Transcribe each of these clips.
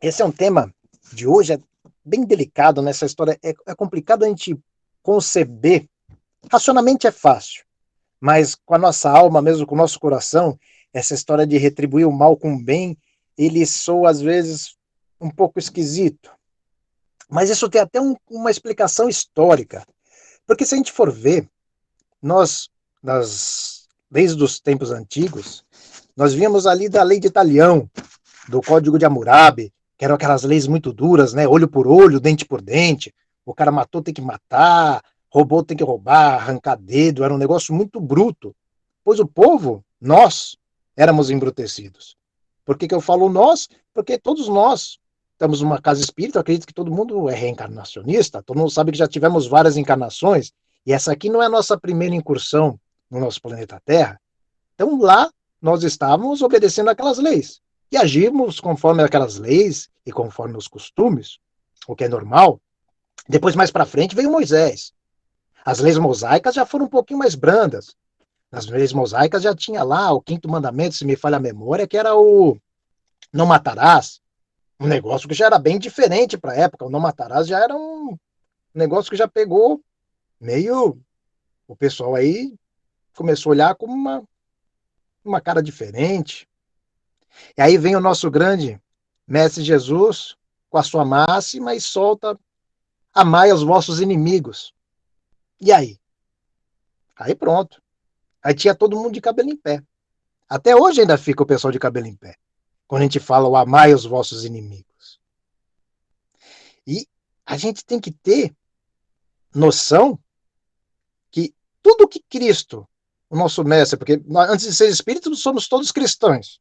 Esse é um tema de hoje, é bem delicado nessa história. É complicado a gente conceber. Racionalmente é fácil, mas com a nossa alma, mesmo com o nosso coração, essa história de retribuir o mal com o bem, ele soa às vezes um pouco esquisito. Mas isso tem até uma explicação histórica. Porque se a gente for ver, nós, desde os tempos antigos, nós víamos ali da lei de Italião, do Código de Hammurabi, que eram aquelas leis muito duras, né? Olho por olho, dente por dente. O cara matou, tem que matar, roubou, tem que roubar, arrancar dedo. Era um negócio muito bruto. Pois o povo, nós, éramos embrutecidos. Por que eu falo nós? Porque todos nós estamos numa casa espírita. Eu acredito que todo mundo é reencarnacionista. Todo mundo sabe que já tivemos várias encarnações. E essa aqui não é a nossa primeira incursão no nosso planeta Terra. Então lá nós estávamos obedecendo aquelas leis e agimos conforme aquelas leis e conforme os costumes, o que é normal. Depois, mais para frente, veio Moisés. As leis mosaicas já foram um pouquinho mais brandas. Nas leis mosaicas já tinha lá o quinto mandamento, se me falha a memória, que era o não matarás. Um negócio que já era bem diferente para a época. O não matarás já era um negócio que já pegou meio. O pessoal aí começou a olhar com uma cara diferente. E aí vem o nosso grande Mestre Jesus com a sua máxima e solta: amai os vossos inimigos. E aí? Aí pronto. Aí tinha todo mundo de cabelo em pé. Até hoje ainda fica o pessoal de cabelo em pé. Quando a gente fala o amai os vossos inimigos. E a gente tem que ter noção que tudo que Cristo, o nosso mestre, porque nós, antes de ser espíritos, somos todos cristãos.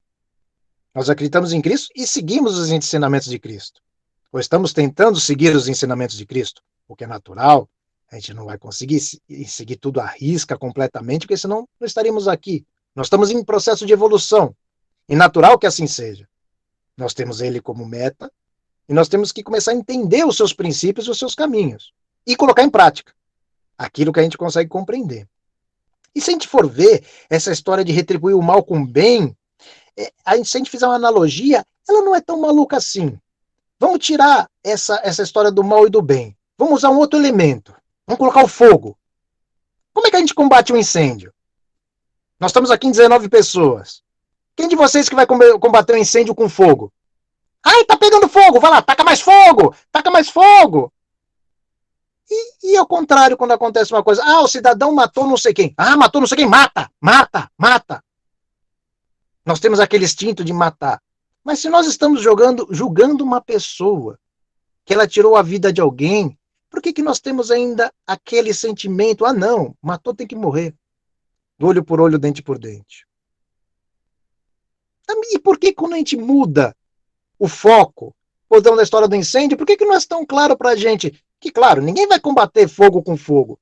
Nós acreditamos em Cristo e seguimos os ensinamentos de Cristo. Ou estamos tentando seguir os ensinamentos de Cristo, o que é natural. A gente não vai conseguir seguir tudo à risca completamente, porque senão não estaríamos aqui. Nós estamos em processo de evolução. E natural que assim seja. Nós temos ele como meta e nós temos que começar a entender os seus princípios e os seus caminhos. E colocar em prática aquilo que a gente consegue compreender. E se a gente for ver essa história de retribuir o mal com o bem, se a gente fizer uma analogia, ela não é tão maluca assim. Vamos tirar essa história do mal e do bem. Vamos usar um outro elemento. Vamos colocar o fogo. Como é que a gente combate um incêndio? Nós estamos aqui em 19 pessoas. Quem de vocês que vai combater um incêndio com fogo? Ai, tá pegando fogo! Vai lá, taca mais fogo! Taca mais fogo! E ao contrário, quando acontece uma coisa, o cidadão matou não sei quem. Matou não sei quem, mata, mata, mata. Nós temos aquele instinto de matar. Mas se nós estamos julgando uma pessoa, que ela tirou a vida de alguém, por que nós temos ainda aquele sentimento, não, matou, tem que morrer. Olho por olho, dente por dente. E por que quando a gente muda o foco, voltando da história do incêndio, por que não é tão claro para a gente que, claro, ninguém vai combater fogo com fogo?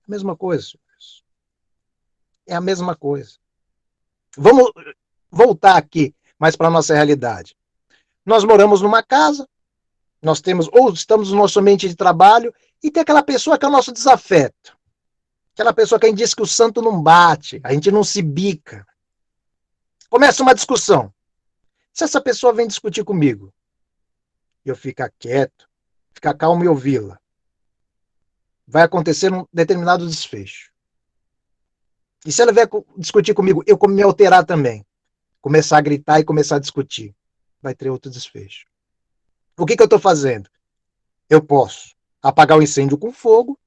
A mesma coisa, senhores. É a mesma coisa. Vamos voltar aqui mais para a nossa realidade. Nós moramos numa casa, nós temos, ou estamos no nosso ambiente de trabalho, e tem aquela pessoa que é o nosso desafeto. Aquela pessoa que a gente diz que o santo não bate, a gente não se bica. Começa uma discussão. Se essa pessoa vem discutir comigo, eu ficar quieto, ficar calmo e ouvi-la, vai acontecer um determinado desfecho. E se ela vier discutir comigo, eu me alterar também, começar a gritar e começar a discutir, vai ter outro desfecho. O que eu estou fazendo? Eu posso apagar o incêndio com fogo,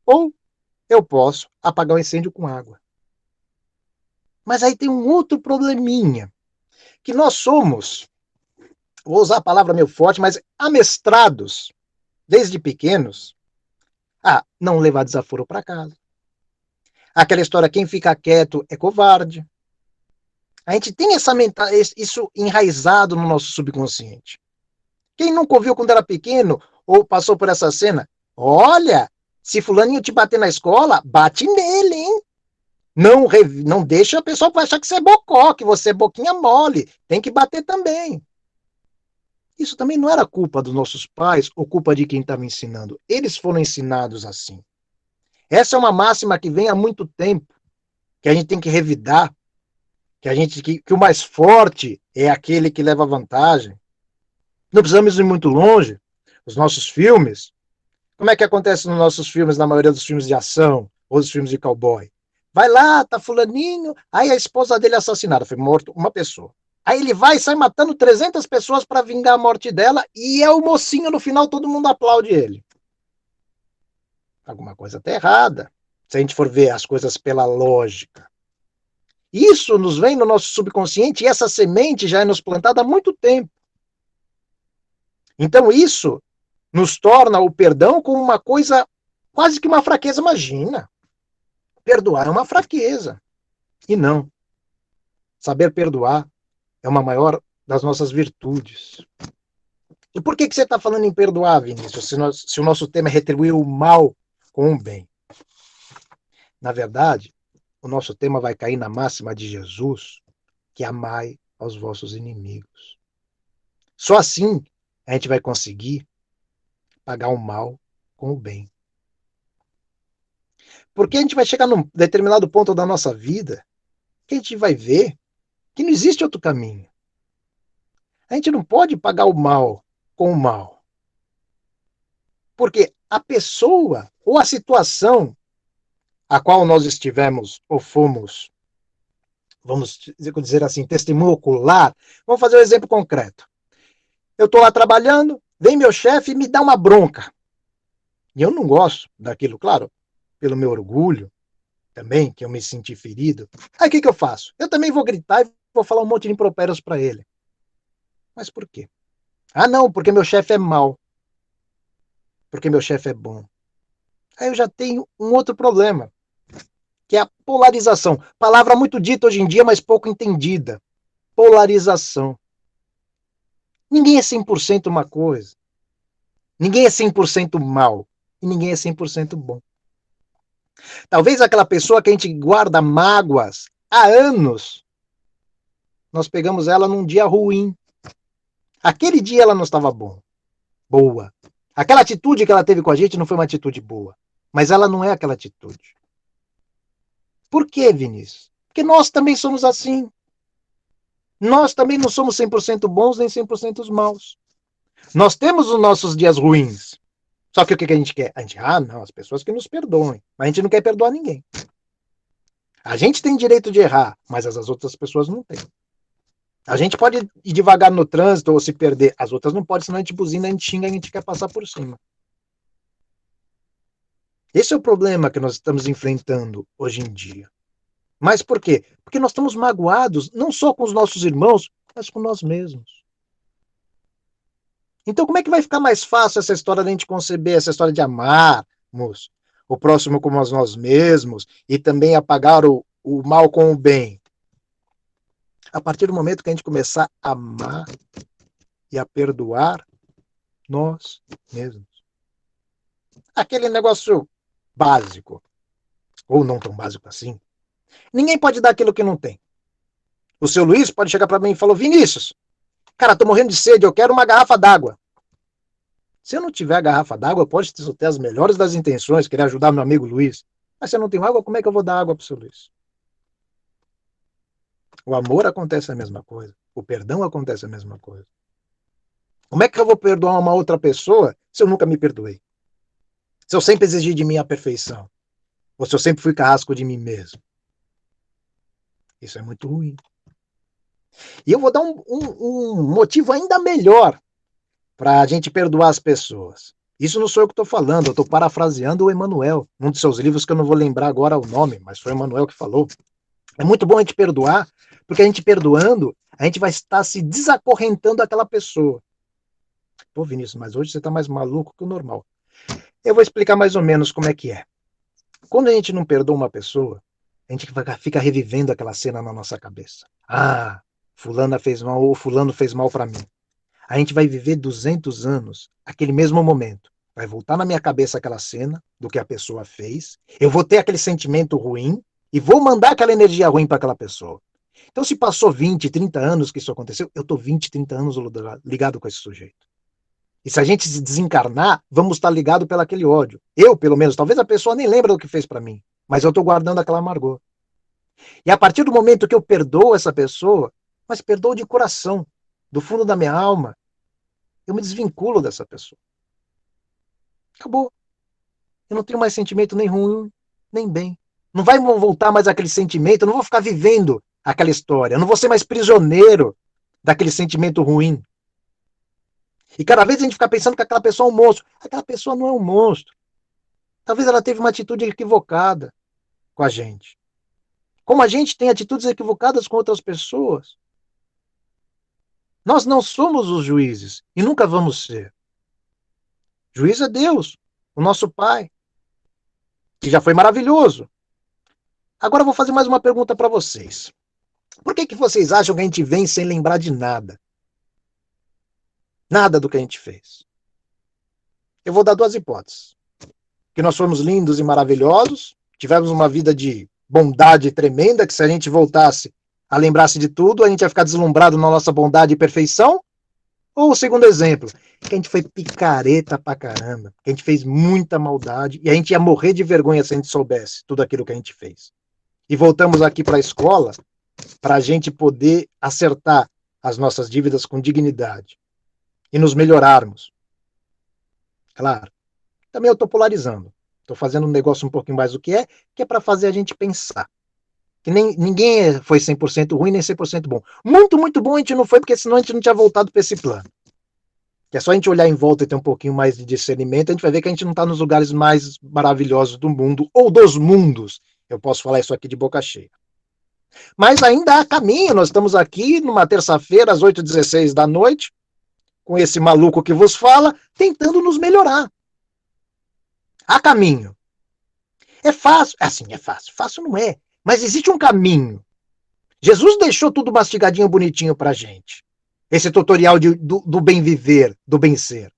ou eu posso apagar o incêndio com água. Mas aí tem um outro probleminha, que nós somos, vou usar a palavra meio forte, mas amestrados, desde pequenos, a não levar desaforo para casa. Aquela história, quem fica quieto é covarde. A gente tem isso enraizado no nosso subconsciente. Quem nunca ouviu quando era pequeno ou passou por essa cena? Olha, se fulaninho te bater na escola, bate nele, hein? Não deixa a pessoa achar que você é bocó, que você é boquinha mole. Tem que bater também. Isso também não era culpa dos nossos pais ou culpa de quem estava ensinando. Eles foram ensinados assim. Essa é uma máxima que vem há muito tempo, que a gente tem que revidar, que o mais forte é aquele que leva vantagem. Não precisamos ir muito longe. Os nossos filmes, como é que acontece nos nossos filmes, na maioria dos filmes de ação, ou dos filmes de cowboy? Vai lá, tá fulaninho, aí a esposa dele é assassinada, foi morto uma pessoa. Aí ele vai e sai matando 300 pessoas para vingar a morte dela, e é o mocinho no final, todo mundo aplaude ele. Alguma coisa está errada, se a gente for ver as coisas pela lógica. Isso nos vem no nosso subconsciente, e essa semente já é nos plantada há muito tempo. Então isso nos torna o perdão como uma coisa, quase que uma fraqueza. Imagina, perdoar é uma fraqueza. E não. Saber perdoar é uma maior das nossas virtudes. E por que você está falando em perdoar, Vinícius, se o nosso tema é retribuir o mal com o bem? Na verdade, o nosso tema vai cair na máxima de Jesus, que é amai aos vossos inimigos. Só assim a gente vai conseguir pagar o mal com o bem. Porque a gente vai chegar num determinado ponto da nossa vida que a gente vai ver que não existe outro caminho. A gente não pode pagar o mal com o mal. Porque a pessoa ou a situação a qual nós estivemos ou fomos, vamos dizer assim, testemunho ocular, vamos fazer um exemplo concreto. Eu estou lá trabalhando, vem meu chefe e me dá uma bronca. E eu não gosto daquilo, claro, pelo meu orgulho também, que eu me senti ferido. Aí o que eu faço? Eu também vou gritar e vou falar um monte de impropérios para ele. Mas por quê? Ah, não, porque meu chefe é mau. Porque meu chefe é bom. Aí eu já tenho um outro problema, que é a polarização. Palavra muito dita hoje em dia, mas pouco entendida. Polarização. Ninguém é 100% uma coisa. Ninguém é 100% mal. E ninguém é 100% bom. Talvez aquela pessoa que a gente guarda mágoas há anos, nós pegamos ela num dia ruim. Aquele dia ela não estava boa. Aquela atitude que ela teve com a gente não foi uma atitude boa. Mas ela não é aquela atitude. Por quê, Vinícius? Porque nós também somos assim. Nós também não somos 100% bons nem 100% maus. Nós temos os nossos dias ruins. Só que o que a gente quer? A gente, não, as pessoas que nos perdoem. Mas a gente não quer perdoar ninguém. A gente tem direito de errar, mas as outras pessoas não têm. A gente pode ir devagar no trânsito ou se perder, as outras não podem, senão a gente buzina, a gente xinga, a gente quer passar por cima. Esse é o problema que nós estamos enfrentando hoje em dia. Mas por quê? Porque nós estamos magoados, não só com os nossos irmãos, mas com nós mesmos. Então, como é que vai ficar mais fácil essa história de a gente conceber, essa história de amarmos o próximo como nós mesmos e também apagar o mal com o bem? A partir do momento que a gente começar a amar e a perdoar nós mesmos. Aquele negócio básico, ou não tão básico assim. Ninguém pode dar aquilo que não tem. O seu Luiz pode chegar para mim e falar: Vinícius, cara, tô morrendo de sede, eu quero uma garrafa d'água. Se eu não tiver a garrafa d'água, eu posso ter as melhores das intenções, querer ajudar meu amigo Luiz. Mas se eu não tenho água, como é que eu vou dar água para o seu Luiz? O amor acontece a mesma coisa. O perdão acontece a mesma coisa. Como é que eu vou perdoar uma outra pessoa se eu nunca me perdoei? Se eu sempre exigi de mim a perfeição? Ou se eu sempre fui carrasco de mim mesmo? Isso é muito ruim. E eu vou dar um motivo ainda melhor para a gente perdoar as pessoas. Isso não sou eu que estou falando, eu estou parafraseando o Emmanuel, num de seus livros que eu não vou lembrar agora o nome, mas foi o Emmanuel que falou. É muito bom a gente perdoar, porque a gente perdoando, a gente vai estar se desacorrentando daquela pessoa. Pô, Vinícius, mas hoje você está mais maluco que o normal. Eu vou explicar mais ou menos como é que é. Quando a gente não perdoa uma pessoa, a gente fica revivendo aquela cena na nossa cabeça. Ah, fulana fez mal ou fulano fez mal para mim. A gente vai viver 200 anos aquele mesmo momento. Vai voltar na minha cabeça aquela cena do que a pessoa fez. Eu vou ter aquele sentimento ruim e vou mandar aquela energia ruim para aquela pessoa. Então, se passou 20, 30 anos que isso aconteceu, eu estou 20, 30 anos ligado com esse sujeito. E se a gente se desencarnar, vamos estar ligado pelo aquele ódio. Eu, pelo menos, talvez a pessoa nem lembre do que fez para mim, mas eu estou guardando aquela amargor. E a partir do momento que eu perdoo essa pessoa, mas perdoo de coração, do fundo da minha alma, eu me desvinculo dessa pessoa. Acabou. Eu não tenho mais sentimento nem ruim, nem bem. Não vai voltar mais aquele sentimento, eu não vou ficar vivendo aquela história, eu não vou ser mais prisioneiro daquele sentimento ruim. E cada vez a gente fica pensando que aquela pessoa é um monstro. Aquela pessoa não é um monstro. Talvez ela teve uma atitude equivocada com a gente. Como a gente tem atitudes equivocadas com outras pessoas. Nós não somos os juízes e nunca vamos ser. Juiz é Deus, o nosso Pai, que já foi maravilhoso. Agora eu vou fazer mais uma pergunta para vocês. Por que vocês acham que a gente vem sem lembrar de nada? Nada do que a gente fez. Eu vou dar duas hipóteses. Que nós fomos lindos e maravilhosos, tivemos uma vida de bondade tremenda, que se a gente voltasse a lembrar-se de tudo, a gente ia ficar deslumbrado na nossa bondade e perfeição. Ou o segundo exemplo, que a gente foi picareta pra caramba, que a gente fez muita maldade e a gente ia morrer de vergonha se a gente soubesse tudo aquilo que a gente fez. E voltamos aqui para a escola para a gente poder acertar as nossas dívidas com dignidade e nos melhorarmos. Claro. Também eu estou polarizando. Estou fazendo um negócio um pouquinho mais do que é para fazer a gente pensar. Que ninguém foi 100% ruim, nem 100% bom. Muito, muito bom a gente não foi, porque senão a gente não tinha voltado para esse plano. Que é só a gente olhar em volta e ter um pouquinho mais de discernimento, a gente vai ver que a gente não está nos lugares mais maravilhosos do mundo, ou dos mundos. Eu posso falar isso aqui de boca cheia. Mas ainda há caminho, nós estamos aqui numa terça-feira, às 8h16 da noite, com esse maluco que vos fala, tentando nos melhorar. Há caminho. É fácil, assim, é fácil não é, mas existe um caminho. Jesus deixou tudo mastigadinho, bonitinho pra gente. Esse tutorial do bem viver, do bem ser.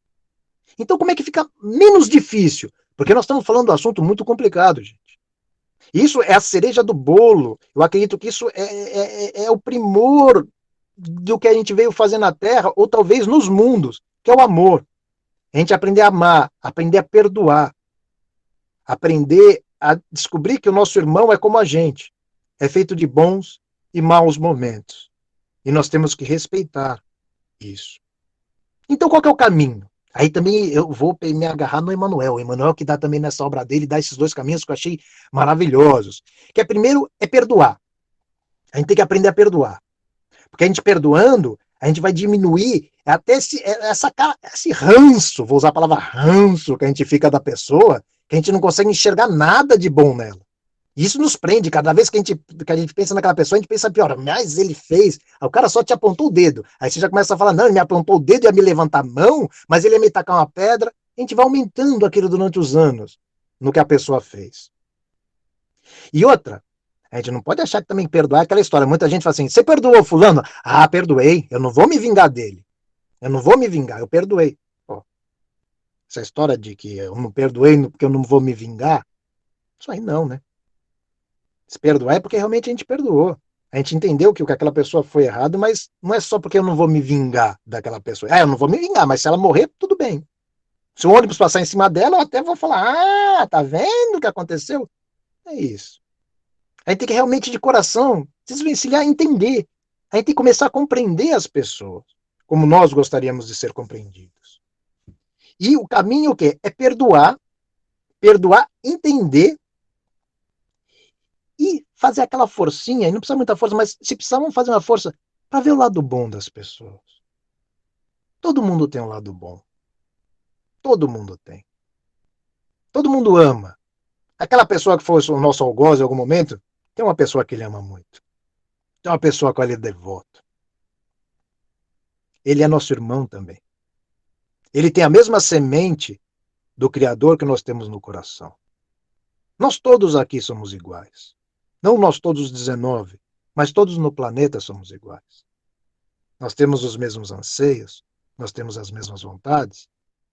Então como é que fica menos difícil? Porque nós estamos falando de um assunto muito complicado, gente. Isso é a cereja do bolo. Eu acredito que isso é o primor do que a gente veio fazer na Terra, ou talvez nos mundos, que é o amor. A gente aprender a amar, aprender a perdoar, aprender a descobrir que o nosso irmão é como a gente. É feito de bons e maus momentos. E nós temos que respeitar isso. Então qual que é o caminho? Aí também eu vou me agarrar no Emmanuel. O Emmanuel que dá também nessa obra dele, dá esses dois caminhos que eu achei maravilhosos. Que é primeiro é perdoar. A gente tem que aprender a perdoar. Porque a gente perdoando, a gente vai diminuir até esse ranço, vou usar a palavra ranço, que a gente fica da pessoa, que a gente não consegue enxergar nada de bom nela. Isso nos prende, cada vez que a gente pensa naquela pessoa, a gente pensa pior, mas ele fez, aí o cara só te apontou o dedo, aí você já começa a falar, não, ele me apontou o dedo, ia me levantar a mão, mas ele ia me tacar uma pedra, a gente vai aumentando aquilo durante os anos, no que a pessoa fez. E outra, a gente não pode achar que também perdoar é aquela história, muita gente fala assim, você perdoou fulano? Ah, perdoei, eu não vou me vingar dele, eu não vou me vingar, eu perdoei. Pô, essa história de que eu não perdoei porque eu não vou me vingar, isso aí não, né? Se perdoar é porque realmente a gente perdoou. A gente entendeu que aquela pessoa foi errado, mas não é só porque eu não vou me vingar daquela pessoa. Ah, eu não vou me vingar, mas se ela morrer, tudo bem. Se o ônibus passar em cima dela, eu até vou falar, ah, tá vendo o que aconteceu? É isso. A gente tem que realmente, de coração, desvencilhar, entender. A gente tem que começar a compreender as pessoas, como nós gostaríamos de ser compreendidos. E o caminho o quê? É perdoar, entender e fazer aquela forcinha, e não precisa muita força, mas se precisar, vamos fazer uma força para ver o lado bom das pessoas. Todo mundo tem um lado bom. Todo mundo tem. Todo mundo ama. Aquela pessoa que foi o nosso algoz em algum momento, tem uma pessoa que ele ama muito. Tem uma pessoa com ele é devoto. Ele é nosso irmão também. Ele tem a mesma semente do Criador que nós temos no coração. Nós todos aqui somos iguais. Não nós todos os 19, mas todos no planeta somos iguais. Nós temos os mesmos anseios, nós temos as mesmas vontades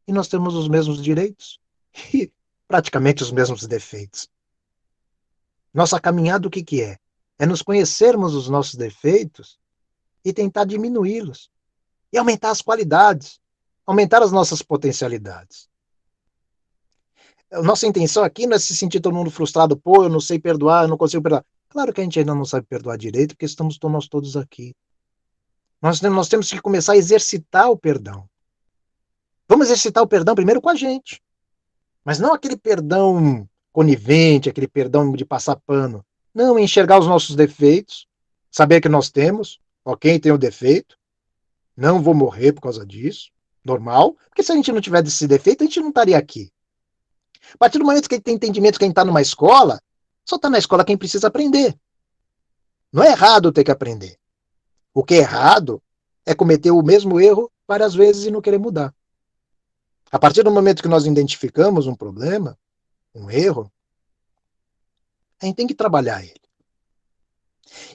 e nós temos os mesmos direitos e praticamente os mesmos defeitos. Nossa caminhada o que é? É nos conhecermos os nossos defeitos e tentar diminuí-los e aumentar as qualidades, aumentar as nossas potencialidades. A nossa intenção aqui não é se sentir todo mundo frustrado, pô, eu não sei perdoar, eu não consigo perdoar. Claro que a gente ainda não sabe perdoar direito, porque estamos nós todos aqui. Nós temos que começar a exercitar o perdão. Vamos exercitar o perdão primeiro com a gente. Mas não aquele perdão conivente, aquele perdão de passar pano. Não, enxergar os nossos defeitos, saber que nós temos, ok, tem o defeito, não vou morrer por causa disso, normal, porque se a gente não tivesse esse defeito, a gente não estaria aqui. A partir do momento que a gente tem entendimento que a gente está numa escola, só está na escola quem precisa aprender. Não é errado ter que aprender. O que é errado é cometer o mesmo erro várias vezes e não querer mudar. A partir do momento que nós identificamos um problema, um erro, a gente tem que trabalhar ele.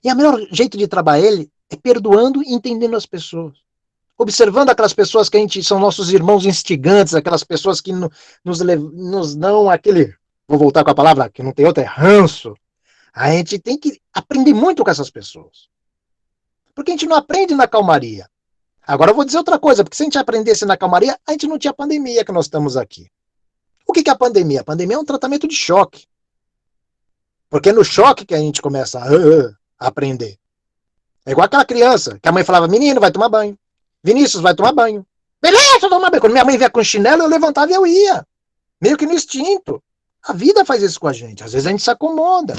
E o melhor jeito de trabalhar ele é perdoando e entendendo as pessoas. Observando aquelas pessoas que a gente são nossos irmãos instigantes, aquelas pessoas que nos dão aquele, vou voltar com a palavra, que não tem outra, é ranço. A gente tem que aprender muito com essas pessoas. Porque a gente não aprende na calmaria. Agora eu vou dizer outra coisa, porque se a gente aprendesse na calmaria, a gente não tinha pandemia que nós estamos aqui. O que é a pandemia? A pandemia é um tratamento de choque. Porque é no choque que a gente começa a aprender. É igual aquela criança que a mãe falava, menino, vai tomar banho. Vinícius, vai tomar banho. Beleza, tomar banho. Quando minha mãe vinha com chinelo, eu levantava e eu ia. Meio que no instinto. A vida faz isso com a gente. Às vezes a gente se acomoda.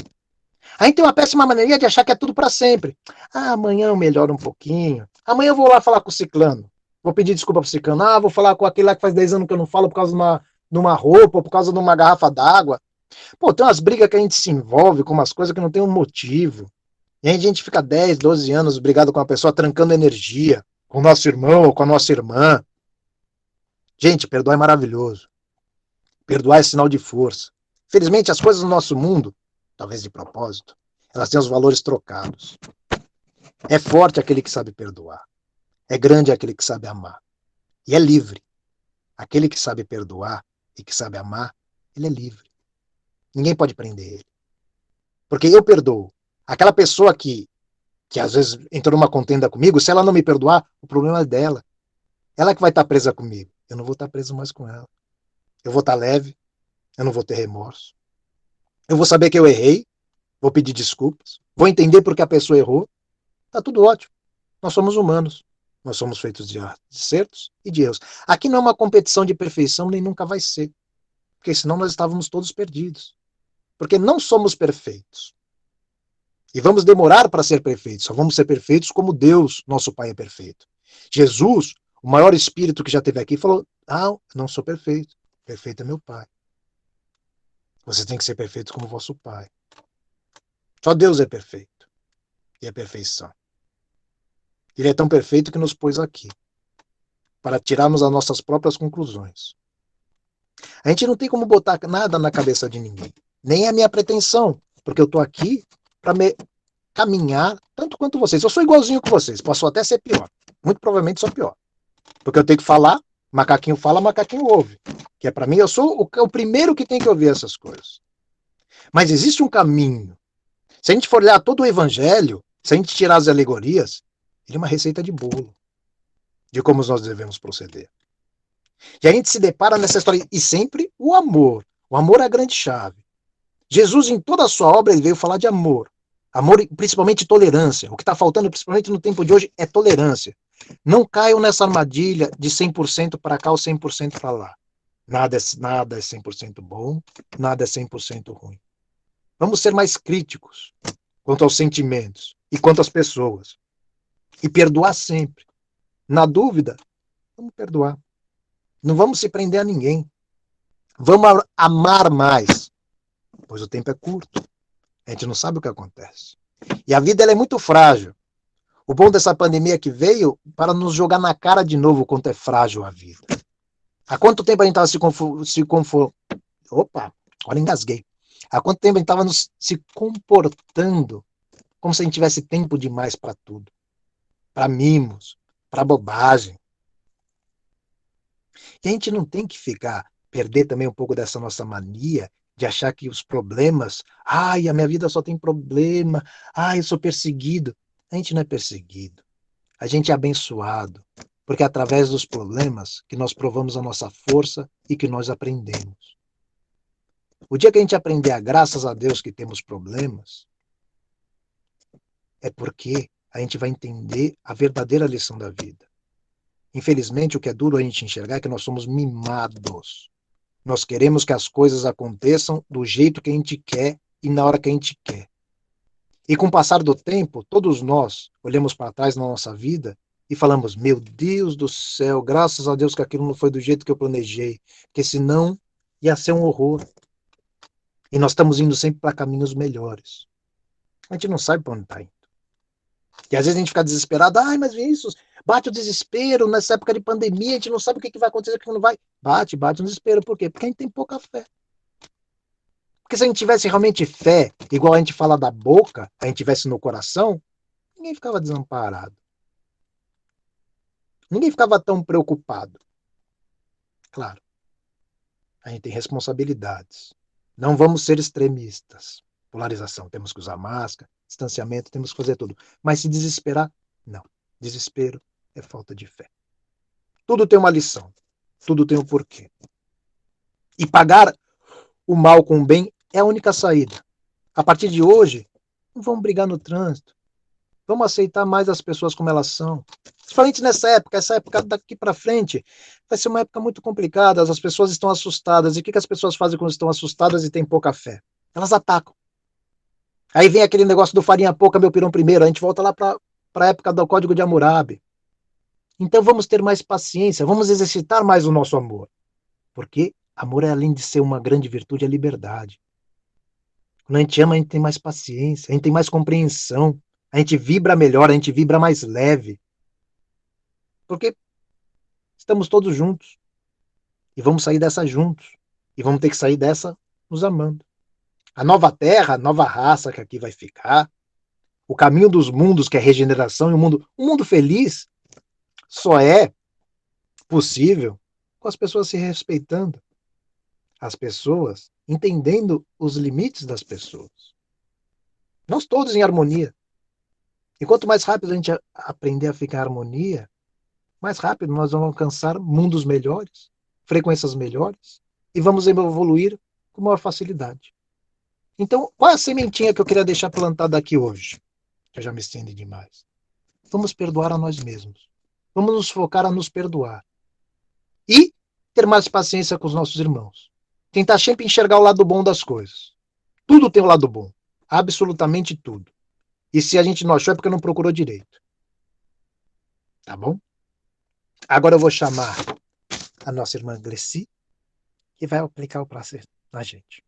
A gente tem uma péssima maneira de achar que é tudo para sempre. Ah, amanhã eu melhoro um pouquinho. Amanhã eu vou lá falar com o ciclano. Vou pedir desculpa pro ciclano. Ah, vou falar com aquele lá que faz 10 anos que eu não falo por causa de uma roupa, ou por causa de uma garrafa d'água. Pô, tem umas brigas que a gente se envolve com umas coisas que não tem um motivo. E aí a gente fica 10, 12 anos brigado com uma pessoa, trancando energia, com o nosso irmão ou com a nossa irmã. Gente, perdoar é maravilhoso. Perdoar é sinal de força. Felizmente, as coisas no nosso mundo, talvez de propósito, elas têm os valores trocados. É forte aquele que sabe perdoar. É grande aquele que sabe amar. E é livre. Aquele que sabe perdoar e que sabe amar, ele é livre. Ninguém pode prender ele. Porque eu perdoo. Aquela pessoa que às vezes entrou numa contenda comigo, se ela não me perdoar, o problema é dela. Ela que vai estar presa comigo. Eu não vou estar preso mais com ela. Eu vou estar leve, eu não vou ter remorso. Eu vou saber que eu errei, vou pedir desculpas, vou entender porque a pessoa errou. Tá tudo ótimo. Nós somos humanos. Nós somos feitos de acertos e de erros. Aqui não é uma competição de perfeição, nem nunca vai ser. Porque senão nós estávamos todos perdidos. Porque não somos perfeitos. E vamos demorar para ser perfeitos. Só vamos ser perfeitos como Deus, nosso Pai, é perfeito. Jesus, o maior espírito que já teve aqui, falou: ah, não sou perfeito. Perfeito é meu Pai. Você tem que ser perfeito como vosso Pai. Só Deus é perfeito. E é perfeição. Ele é tão perfeito que nos pôs aqui, para tirarmos as nossas próprias conclusões. A gente não tem como botar nada na cabeça de ninguém. Nem é a minha pretensão, porque eu estou aqui para me caminhar tanto quanto vocês. Eu sou igualzinho com vocês, posso até ser pior. Muito provavelmente sou pior. Porque eu tenho que falar, macaquinho fala, macaquinho ouve. Que é para mim, eu sou o primeiro que tem que ouvir essas coisas. Mas existe um caminho. Se a gente for olhar todo o evangelho, se a gente tirar as alegorias, ele é uma receita de bolo de como nós devemos proceder. E a gente se depara nessa história, e sempre o amor. O amor é a grande chave. Jesus, em toda a sua obra, ele veio falar de amor. Amor e principalmente tolerância. O que está faltando, principalmente no tempo de hoje, é tolerância. Não caiam nessa armadilha de 100% para cá ou 100% para lá. Nada é 100% bom, nada é 100% ruim. Vamos ser mais críticos quanto aos sentimentos e quanto às pessoas. E perdoar sempre. Na dúvida, vamos perdoar. Não vamos se prender a ninguém. Vamos amar mais. Pois o tempo é curto. A gente não sabe o que acontece. E a vida ela é muito frágil. O bom dessa pandemia que veio para nos jogar na cara de novo quanto é frágil a vida. Há quanto tempo a gente estava Opa, olha, engasguei. Há quanto tempo a gente estava se comportando como se a gente tivesse tempo demais para tudo. Para mimos, para bobagem. E a gente não tem que perder também um pouco dessa nossa mania de achar que os problemas, ai, a minha vida só tem problema, ai, eu sou perseguido. A gente não é perseguido. A gente é abençoado, porque é através dos problemas que nós provamos a nossa força e que nós aprendemos. O dia que a gente aprender a graças a Deus que temos problemas, é porque a gente vai entender a verdadeira lição da vida. Infelizmente, o que é duro a gente enxergar é que nós somos mimados. Nós queremos que as coisas aconteçam do jeito que a gente quer e na hora que a gente quer. E com o passar do tempo, todos nós olhamos para trás na nossa vida e falamos: meu Deus do céu, graças a Deus que aquilo não foi do jeito que eu planejei, porque senão ia ser um horror. E nós estamos indo sempre para caminhos melhores. A gente não sabe para onde está indo. E às vezes a gente fica desesperado, ai, mas isso, bate o desespero nessa época de pandemia, a gente não sabe o que vai acontecer, o que não vai. Bate o desespero. Por quê? Porque a gente tem pouca fé. Porque se a gente tivesse realmente fé, igual a gente fala da boca, a gente tivesse no coração, ninguém ficava desamparado. Ninguém ficava tão preocupado. Claro, a gente tem responsabilidades. Não vamos ser extremistas. Polarização, temos que usar máscara, distanciamento, temos que fazer tudo. Mas se desesperar, não. Desespero é falta de fé. Tudo tem uma lição. Tudo tem um porquê. E pagar o mal com o bem é a única saída. A partir de hoje, não vamos brigar no trânsito. Vamos aceitar mais as pessoas como elas são. Principalmente nessa época, essa época daqui para frente vai ser uma época muito complicada, as pessoas estão assustadas. E o que as pessoas fazem quando estão assustadas e têm pouca fé? Elas atacam. Aí vem aquele negócio do farinha pouca, meu pirão primeiro, a gente volta lá para a época do Código de Hammurabi. Então vamos ter mais paciência, vamos exercitar mais o nosso amor. Porque amor, além de ser uma grande virtude, é liberdade. Quando a gente ama, a gente tem mais paciência, a gente tem mais compreensão, a gente vibra melhor, a gente vibra mais leve. Porque estamos todos juntos. E vamos sair dessa juntos. E vamos ter que sair dessa nos amando. A nova terra, a nova raça que aqui vai ficar, o caminho dos mundos, que é a regeneração, e um mundo feliz, só é possível com as pessoas se respeitando. As pessoas entendendo os limites das pessoas. Nós todos em harmonia. E quanto mais rápido a gente aprender a ficar em harmonia, mais rápido nós vamos alcançar mundos melhores, frequências melhores, e vamos evoluir com maior facilidade. Então, qual é a sementinha que eu queria deixar plantada aqui hoje? Eu já me estendi demais. Vamos perdoar a nós mesmos. Vamos nos focar a nos perdoar. E ter mais paciência com os nossos irmãos. Tentar sempre enxergar o lado bom das coisas. Tudo tem o lado bom. Absolutamente tudo. E se a gente não achou é porque não procurou direito. Tá bom? Agora eu vou chamar a nossa irmã Glessi, que vai aplicar o prazer na gente.